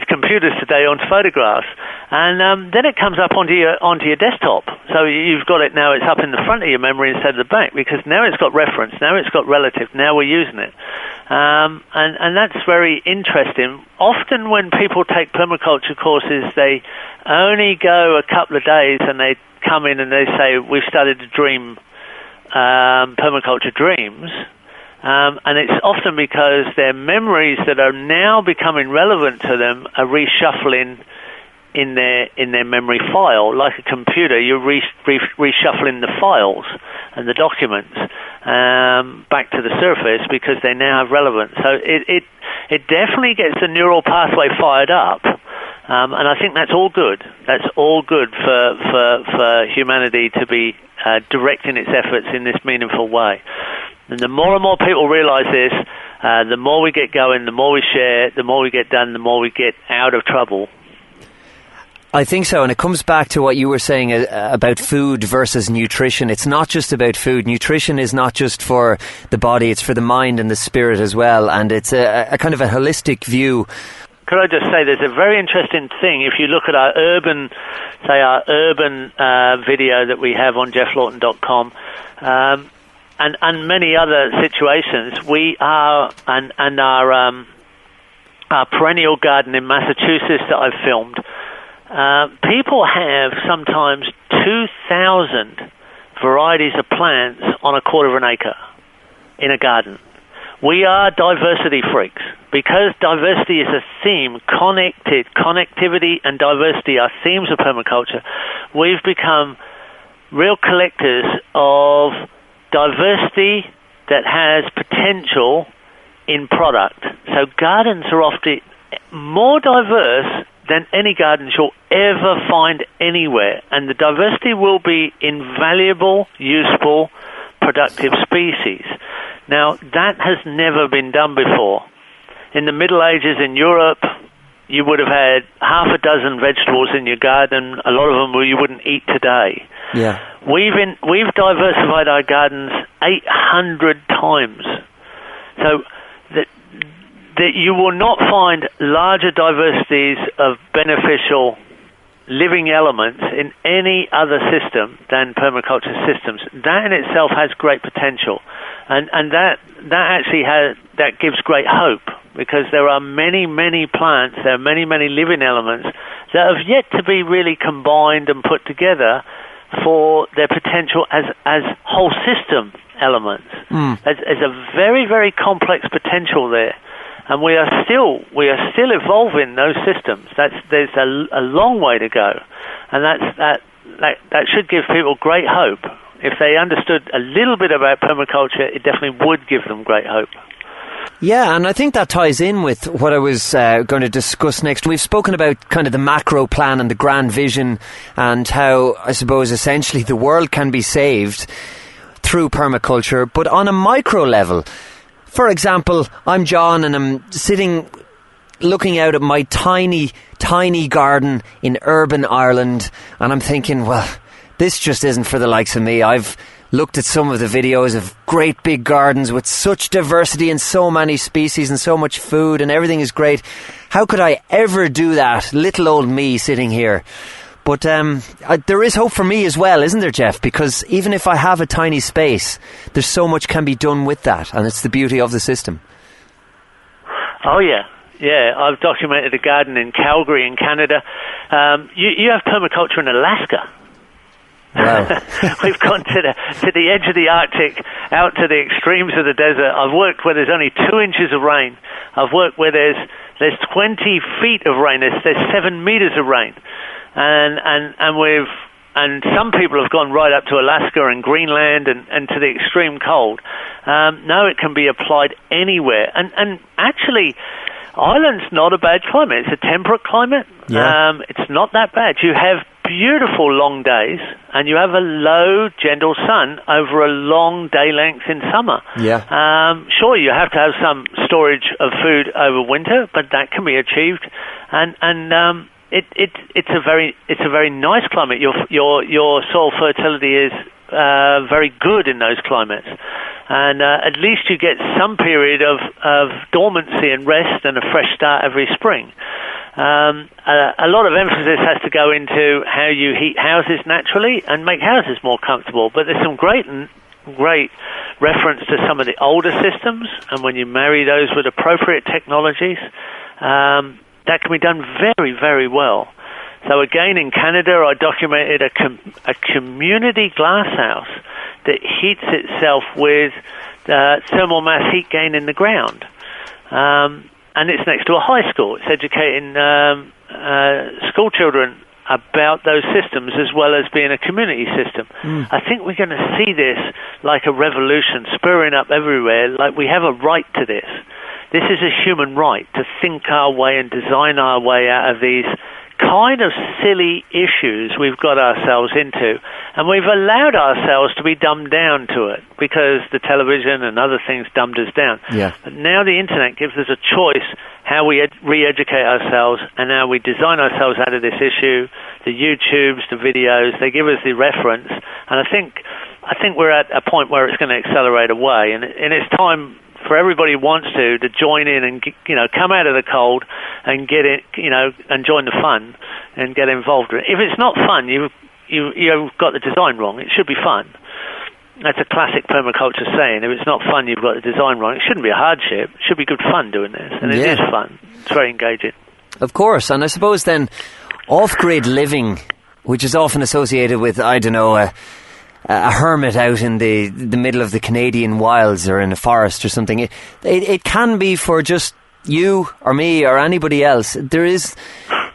computers today on photographs, and then it comes up onto your desktop. So you've got it now. It's up in the front of your memory instead of the back, because now it's got reference, now it's got relative, now we're using it, and that's very interesting. Often when people take permaculture courses, they only go a couple of days and they come in and they say, we've started to dream permaculture dreams, and it's often because their memories that are now becoming relevant to them are reshuffling in their memory file. Like a computer, you're reshuffling the files and the documents back to the surface because they now have relevance. So it definitely gets the neural pathway fired up. And I think that's all good. That's all good for humanity to be directing its efforts in this meaningful way. And the more and more people realize this, the more we get going, the more we share, the more we get done, the more we get out of trouble. I think so, and it comes back to what you were saying about food versus nutrition. It's not just about food. Nutrition is not just for the body, it's for the mind and the spirit as well, and it's a kind of a holistic view. Could I just say there's a very interesting thing. If you look at our urban video that we have on geofflawton.com, and many other situations, we are, and our perennial garden in Massachusetts that I've filmed, people have sometimes 2,000 varieties of plants on a quarter of an acre in a garden. We are diversity freaks. Because diversity is a theme, connectivity and diversity are themes of permaculture, we've become real collectors of diversity that has potential in product. So gardens are often more diverse than any gardens you'll ever find anywhere. And the diversity will be invaluable, useful, productive species. Now, that has never been done before. In the Middle Ages in Europe, you would have had half a dozen vegetables in your garden. A lot of them you wouldn't eat today. Yeah. We've diversified our gardens 800 times. So that you will not find larger diversities of beneficial living elements in any other system than permaculture systems. That in itself has great potential, and that actually that gives great hope, because there are many plants, there are many living elements that have yet to be really combined and put together for their potential as whole system elements. There's a very complex potential there. And we are still evolving those systems. There's a long way to go, and that should give people great hope. If they understood a little bit about permaculture, it definitely would give them great hope. Yeah, and I think that ties in with what I was going to discuss next. We've spoken about kind of the macro plan and the grand vision, and how, I suppose, essentially the world can be saved through permaculture, but on a micro level. For example, I'm John and I'm sitting looking out at my tiny garden in urban Ireland, and I'm thinking, well, this just isn't for the likes of me. I've looked at some of the videos of great big gardens with such diversity and so many species and so much food, and everything is great. How could I ever do that? Little old me sitting here. But there is hope for me as well, isn't there, Geoff? Because even if I have a tiny space, there's so much can be done with that, and it's the beauty of the system. Oh, yeah. Yeah, I've documented a garden in Calgary in Canada. You have permaculture in Alaska. Wow. We've gone to the edge of the Arctic, out to the extremes of the desert. I've worked where there's only 2 inches of rain. I've worked where there's 20 feet of rain. There's 7 meters of rain. And some people have gone right up to Alaska and Greenland and to the extreme cold. No, it can be applied anywhere. And actually, Ireland's not a bad climate. It's a temperate climate. Yeah. It's not that bad. You have beautiful long days, and you have a low, gentle sun over a long day length in summer. Yeah. Sure, you have to have some storage of food over winter, but that can be achieved. It's a very nice climate. Your soil fertility very good in those climates. And at least you get some period of dormancy and rest and a fresh start every spring. A lot of emphasis has to go into how you heat houses naturally and make houses more comfortable. But there's some great reference to some of the older systems, and when you marry those with appropriate technologies, that can be done very, very well. So again, in Canada, I documented a community glasshouse that heats itself with thermal mass heat gain in the ground. And it's next to a high school. It's educating school children about those systems as well as being a community system. I think we're going to see this like a revolution spurring up everywhere, like we have a right to this. This is a human right to think our way and design our way out of these kind of silly issues we've got ourselves into, and we've allowed ourselves to be dumbed down to it because the television and other things dumbed us down. Yeah. But now the internet gives us a choice how we re-educate ourselves and how we design ourselves out of this issue. The YouTubes, the videos, they give us the reference, and I think we're at a point where it's going to accelerate away, and it's time for everybody who wants to join in and, come out of the cold and get it, and join the fun and get involved in it. If it's not fun, you've got the design wrong. It should be fun. That's a classic permaculture saying. If it's not fun, you've got the design wrong. It shouldn't be a hardship. It should be good fun doing this. And it is fun. It's very engaging. Of course. And I suppose then off-grid living, which is often associated with, I don't know, a hermit out in the middle of the Canadian wilds or in a forest or something. It can be for just you or me or anybody else. There is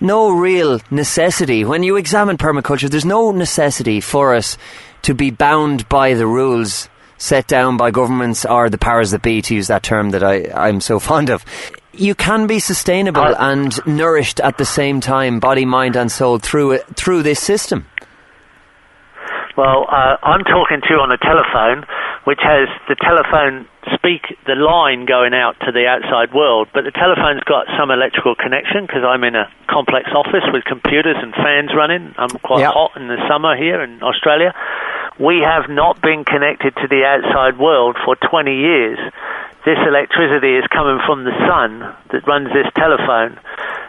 no real necessity. When you examine permaculture, there's no necessity for us to be bound by the rules set down by governments or the powers that be, to use that term that I'm so fond of. You can be sustainable and nourished at the same time, body, mind and soul, through this system. Well, I'm talking to you on a telephone, which has the telephone the line going out to the outside world, but the telephone's got some electrical connection because I'm in a complex office with computers and fans running. I'm quite hot in the summer here in Australia. We have not been connected to the outside world for 20 years. This electricity is coming from the sun that runs this telephone.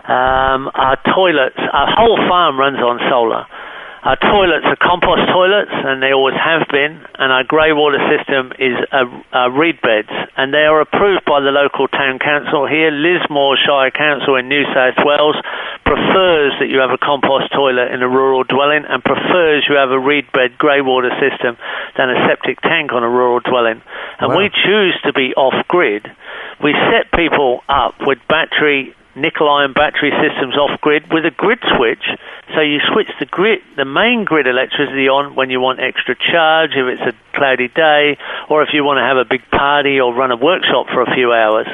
Our toilets, our whole farm runs on solar. Our toilets are compost toilets, and they always have been, and our grey water system is reed beds, and they are approved by the local town council here. Lismore Shire Council in New South Wales prefers that you have a compost toilet in a rural dwelling and prefers you have a reed bed grey water system than a septic tank on a rural dwelling. And we choose to be off-grid. We set people up with nickel-ion battery systems off-grid with a grid switch. So you switch the main grid electricity on when you want extra charge, if it's a cloudy day, or if you want to have a big party or run a workshop for a few hours.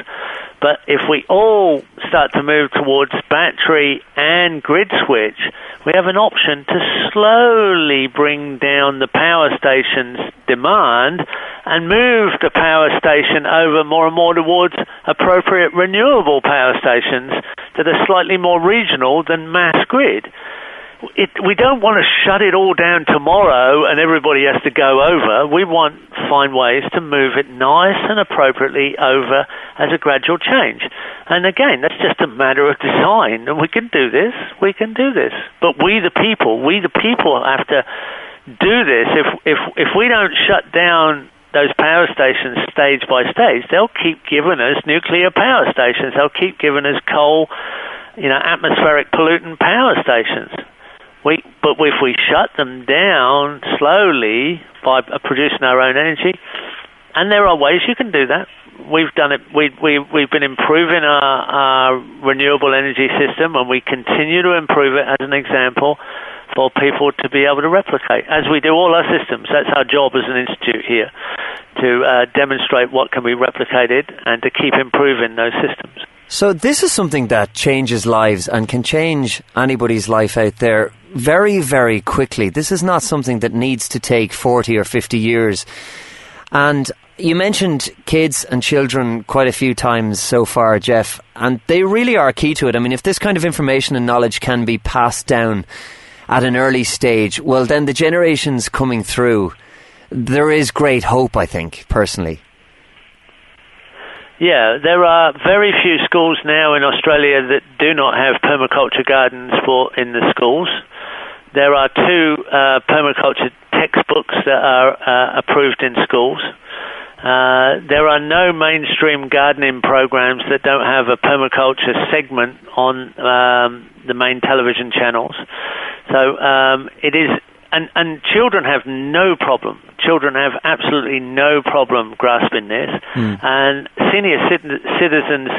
But if we all start to move towards battery and grid switch, we have an option to slowly bring down the power station's demand and move the power station over more and more towards appropriate renewable power stations that are slightly more regional than mass grid. We don't want to shut it all down tomorrow and everybody has to go over. We want to find ways to move it nice and appropriately over as a gradual change. And again, that's just a matter of design, and we can do this. But we the people have to do this. If we don't shut down those power stations stage by stage, they'll keep giving us nuclear power stations. They'll keep giving us coal, atmospheric pollutant power stations. But if we shut them down slowly by producing our own energy, and there are ways you can do that. We've done it. We've been improving our renewable energy system, and we continue to improve it as an example for people to be able to replicate, as we do all our systems. That's our job as an institute here, to demonstrate what can be replicated and to keep improving those systems. So this is something that changes lives and can change anybody's life out there very, very quickly. This is not something that needs to take 40 or 50 years. And you mentioned kids and children quite a few times so far, Geoff, and they really are key to it. I mean, if this kind of information and knowledge can be passed down at an early stage, well, then the generations coming through there is great hope, I think, personally. Yeah, there are very few schools now in Australia that do not have permaculture gardens in the schools. There are 2 permaculture textbooks that are approved in schools. There are no mainstream gardening programs that don't have a permaculture segment on the main television channels. So it is, and children have no problem. Children have absolutely no problem grasping this, and senior citizens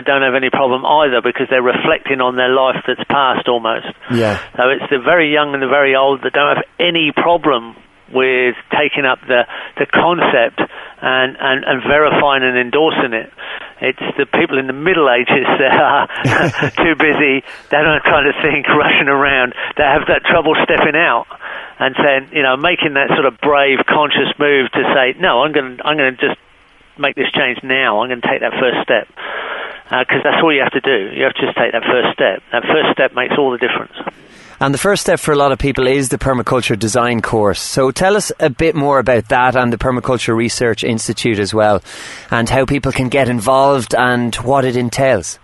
don't have any problem either, because they're reflecting on their life that's past almost. Yeah. So it's the very young and the very old that don't have any problem with taking up the concept and verifying and endorsing it. It's the people in the Middle Ages that are too busy, they don't kind of think, rushing around, that have that trouble stepping out and saying, making that sort of brave, conscious move to say, no, I'm going to just make this change now. I'm going to take that first step. Because that's all you have to do. You have to just take that first step. That first step makes all the difference. And the first step for a lot of people is the Permaculture Design course. So tell us a bit more about that and the Permaculture Research Institute as well, and how people can get involved and what it entails.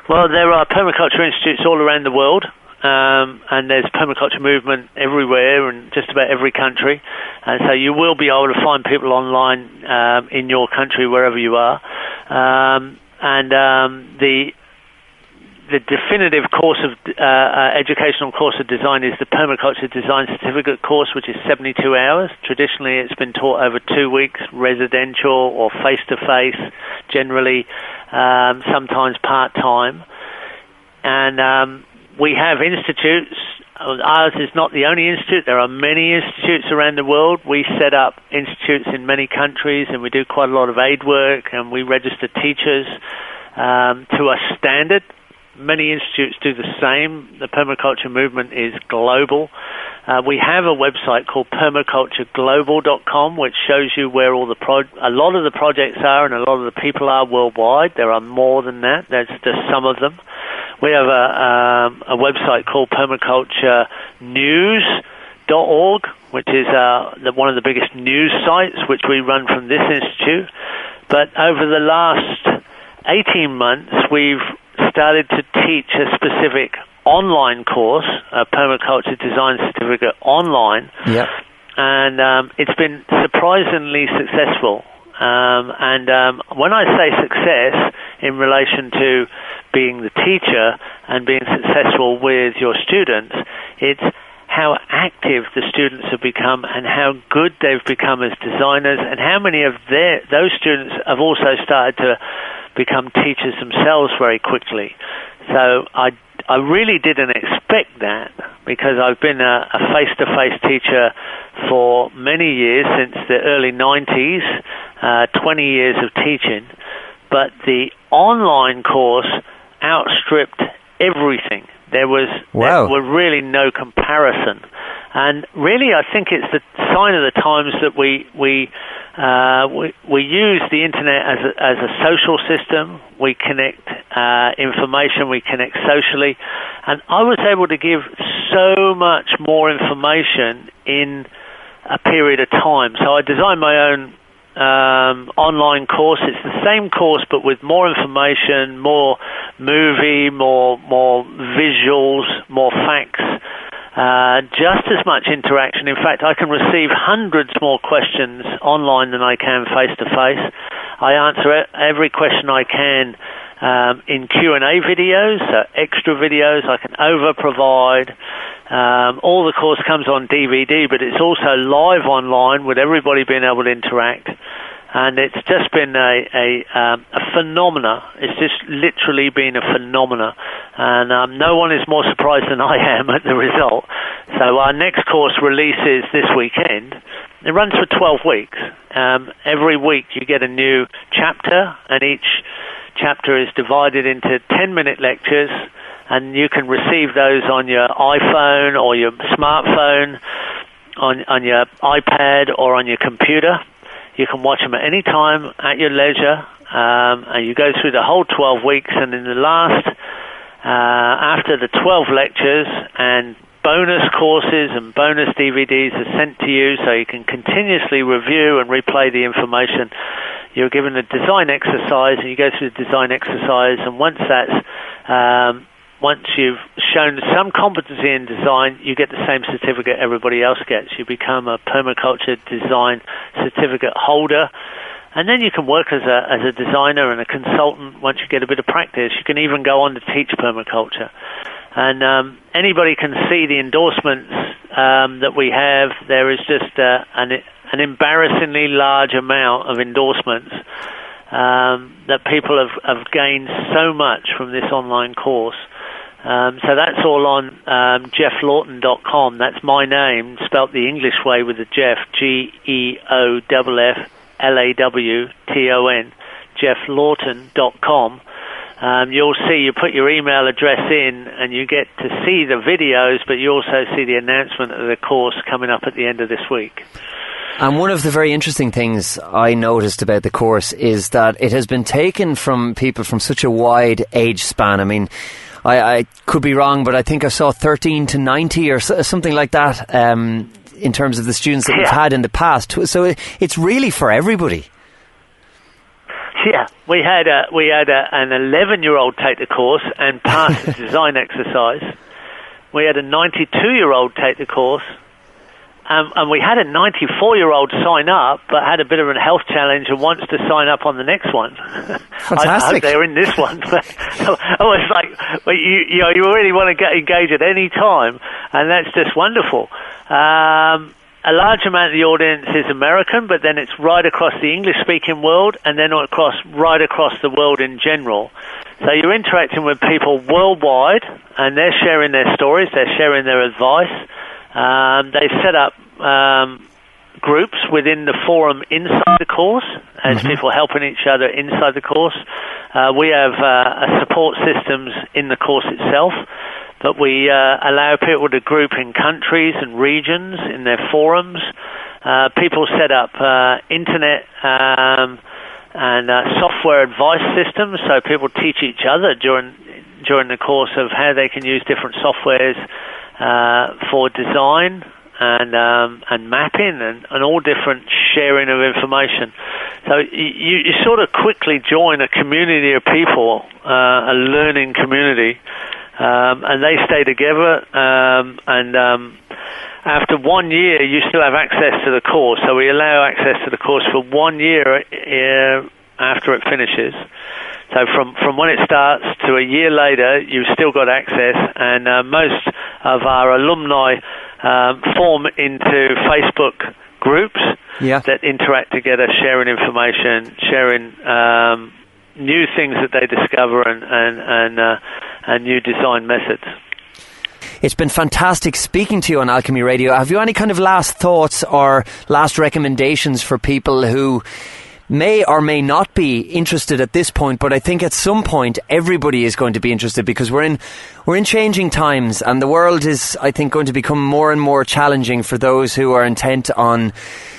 Well, there are permaculture institutes all around the world, and there's permaculture movement everywhere in just about every country. And so you will be able to find people online in your country, wherever you are. The definitive course of educational course of design is the Permaculture Design Certificate course, which is 72 hours. Traditionally, it's been taught over 2 weeks, residential or face-to-face, generally, sometimes part-time. And we have institutes. Ours is not the only institute. There are many institutes around the world. We set up institutes in many countries, and we do quite a lot of aid work, and we register teachers to a standard. Many institutes do the same. The permaculture movement is global. We have a website called permacultureglobal.com, which shows you where all a lot of the projects are and a lot of the people are worldwide. There are more than that. There's just some of them. We have a website called permaculturenews.org, which is one of the biggest news sites, which we run from this institute. But over the last 18 months, we've started to teach a specific online course, a Permaculture Design Certificate online. Yep. And it's been surprisingly successful. And when I say success in relation to being the teacher and being successful with your students, it's how active the students have become and how good they've become as designers, and how many of those students have also started to become teachers themselves very quickly. So I really didn't expect that, because I've been a face-to-face teacher for many years, since the early 90s, 20 years of teaching. But the online course outstripped everything. There was really no comparison. And really, I think it's the sign of the times that we use the internet as a social system. We connect information, we connect socially. And I was able to give so much more information in a period of time. So I designed my own online course. It's the same course, but with more information, more movie, more visuals, more facts. Just as much interaction. In fact, I can receive hundreds more questions online than I can face-to-face. I answer every question I can in Q&A videos, so extra videos. I can over-provide. All the course comes on DVD, but it's also live online with everybody being able to interact. And it's just been a phenomena. It's just literally been a phenomena. And no one is more surprised than I am at the result. So our next course releases this weekend. It runs for 12 weeks. Every week you get a new chapter, and each chapter is divided into 10-minute lectures, and you can receive those on your iPhone or your smartphone, on your iPad or on your computer. You can watch them at any time at your leisure, and you go through the whole 12 weeks, and in the last, after the 12 lectures and bonus courses and bonus DVDs are sent to you, so you can continuously review and replay the information. You're given a design exercise, and you go through the design exercise, and once you've shown some competency in design, you get the same certificate everybody else gets. You become a permaculture design certificate holder, and then you can work as a designer and a consultant once you get a bit of practice. You can even go on to teach permaculture. And anybody can see the endorsements that we have. There is just an embarrassingly large amount of endorsements that people have gained so much from this online course. So that's all on geofflawton.com. That's my name, spelt the English way with a Geoff, GeoffLawton, geofflawton.com. You'll see, you put your email address in and you get to see the videos, but you also see the announcement of the course coming up at the end of this week. And one of the very interesting things I noticed about the course is that it has been taken from people from such a wide age span. I mean, I could be wrong, but I think I saw 13 to 90 or something like that in terms of the students that we've had in the past. So it's really for everybody. Yeah, we had an 11-year-old take the course and pass the design exercise. We had a 92-year-old take the course, and we had a 94-year-old sign up, but had a bit of a health challenge and wants to sign up on the next one. Fantastic. I hope they're in this one. I was like, well, you really want to get engaged at any time, and that's just wonderful. A large amount of the audience is American, but then it's right across the English-speaking world, and then right across the world in general. So you're interacting with people worldwide, and they're sharing their stories, they're sharing their advice. They set up groups within the forum inside the course, as people helping each other inside the course. We have support systems in the course itself, but we allow people to group in countries and regions in their forums. People set up internet and software advice systems, so people teach each other during the course of how they can use different softwares for design and mapping and all different sharing of information. So you sort of quickly join a community of people, a learning community. And they stay together, and after 1 year you still have access to the course, so we allow access to the course for 1 year after it finishes. So from when it starts to a year later, you've still got access, and most of our alumni form into Facebook groups that interact together, sharing information, sharing new things that they discover and new design methods. It's been fantastic speaking to you on Alchemy Radio. Have you any kind of last thoughts or last recommendations for people who may or may not be interested at this point, but I think at some point everybody is going to be interested, because we're in changing times, and the world is, I think, going to become more and more challenging for those who are intent on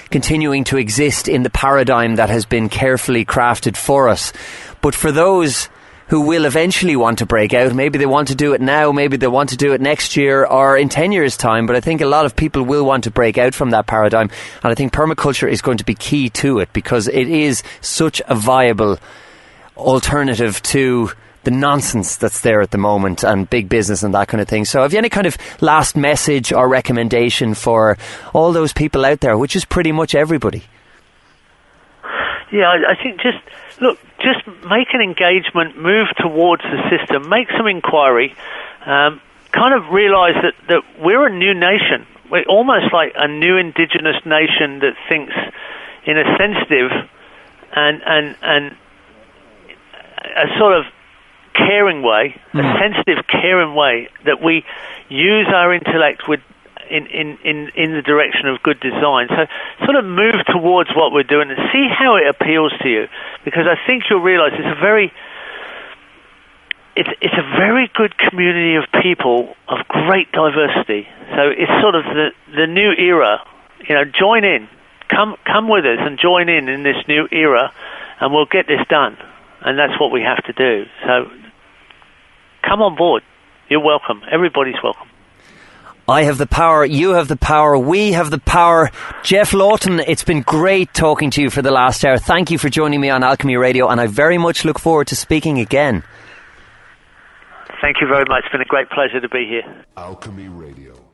continuing to exist in the paradigm that has been carefully crafted for us. But for those who will eventually want to break out, maybe they want to do it now, maybe they want to do it next year or in 10 years' time, but I think a lot of people will want to break out from that paradigm, and I think permaculture is going to be key to it, because it is such a viable alternative to the nonsense that's there at the moment and big business and that kind of thing. So have you any kind of last message or recommendation for all those people out there, which is pretty much everybody? Yeah, I think just make an engagement, move towards the system, make some inquiry, kind of realise that we're a new nation. We're almost like a new indigenous nation that thinks in a sensitive and a sort of caring way, a sensitive, caring way, that we use our intellect in the direction of good design. So sort of move towards what we're doing and see how it appeals to you, because I think you'll realise it's a very good community of people of great diversity. So it's sort of the new era. Join in, come with us and join in this new era, and we'll get this done. And that's what we have to do. So come on board. You're welcome. Everybody's welcome. I have the power, you have the power, we have the power. Geoff Lawton, it's been great talking to you for the last hour. Thank you for joining me on Alchemy Radio, and I very much look forward to speaking again. Thank you very much. It's been a great pleasure to be here. Alchemy Radio.